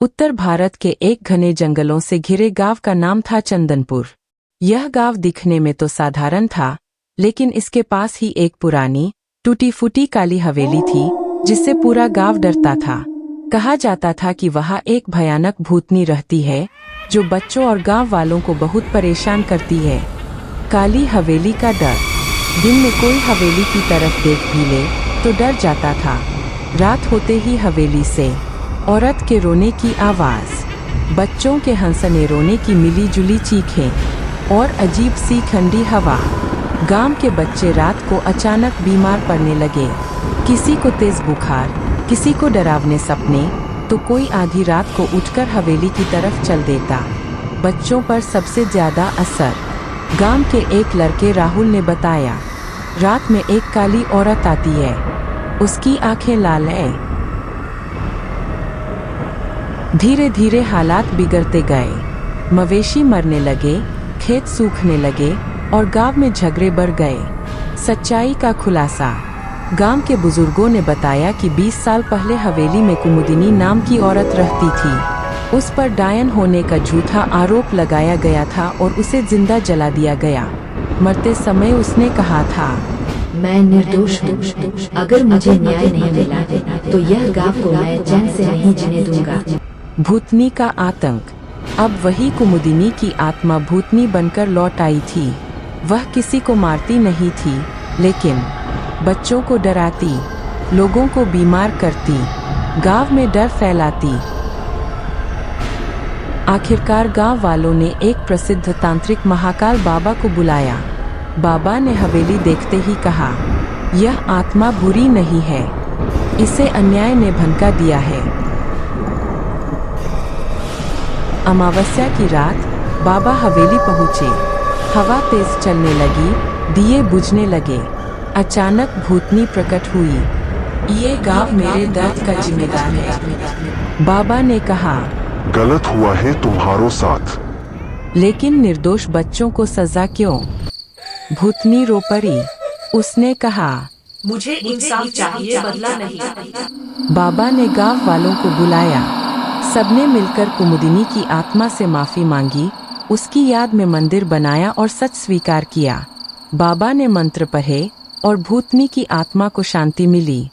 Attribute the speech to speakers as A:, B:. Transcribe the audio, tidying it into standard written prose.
A: उत्तर भारत के एक घने जंगलों से घिरे गांव का नाम था चंदनपुर। यह गांव दिखने में तो साधारण था, लेकिन इसके पास ही एक पुरानी टूटी फूटी काली हवेली थी जिससे पूरा गांव डरता था। कहा जाता था कि वहाँ एक भयानक भूतनी रहती है जो बच्चों और गांव वालों को बहुत परेशान करती है। काली हवेली का डर। दिन में कोई हवेली की तरफ देख भी ले तो डर जाता था। रात होते ही हवेली से औरत के रोने की आवाज़, बच्चों के हंसने रोने की मिली जुली चीखें और अजीब सी ठंडी हवा। गांव के बच्चे रात को अचानक बीमार पड़ने लगे। किसी को तेज बुखार, किसी को डरावने सपने, तो कोई आधी रात को उठकर हवेली की तरफ चल देता। बच्चों पर सबसे ज़्यादा असर गांव के एक लड़के राहुल ने बताया। रात में एक काली औरत आती है, उसकी आंखें लाल हैं। धीरे धीरे हालात बिगड़ते गए। मवेशी मरने लगे, खेत सूखने लगे और गांव में झगड़े बढ़ गए। सच्चाई का खुलासा। गांव के बुजुर्गों ने बताया कि 20 साल पहले हवेली में कुमुदिनी नाम की औरत रहती थी। उस पर डायन होने का झूठा आरोप लगाया गया था और उसे जिंदा जला दिया गया। मरते समय उसने कहा था,
B: मैं निर्दोष हूँ। अगर मुझे न्याय नहीं मिला तो यह गांव को मैं चैन से नहीं जीने दूंगा।
A: भूतनी का आतंक। अब वही कुमुदिनी की आत्मा भूतनी बनकर लौट आई थी। वह किसी को मारती नहीं थी, लेकिन बच्चों को डराती, लोगों को बीमार करती, गांव में डर फैलाती। आखिरकार गांव वालों ने एक प्रसिद्ध तांत्रिक महाकाल बाबा को बुलाया। बाबा ने हवेली देखते ही कहा, यह आत्मा बुरी नहीं है, इसे अन्याय ने भनका दिया है। अमावस्या की रात बाबा हवेली पहुँचे। हवा तेज चलने लगी, दिए बुझने लगे। अचानक भूतनी प्रकट हुई। ये गांव मेरे दर्द का जिम्मेदार है, बाबा ने कहा।
C: गलत हुआ है तुम्हारो साथ।
A: लेकिन निर्दोष बच्चों को सजा क्यों? भूतनी रो पड़ी। उसने कहा,
D: मुझे इंसाफ चाहिए, बदला नहीं।
A: बाबा ने गांव वालों को बुलाया। सबने मिलकर कुमुदिनी की आत्मा से माफी मांगी, उसकी याद में मंदिर बनाया और सच स्वीकार किया। बाबा ने मंत्र पढ़े और भूतनी की आत्मा को शांति मिली।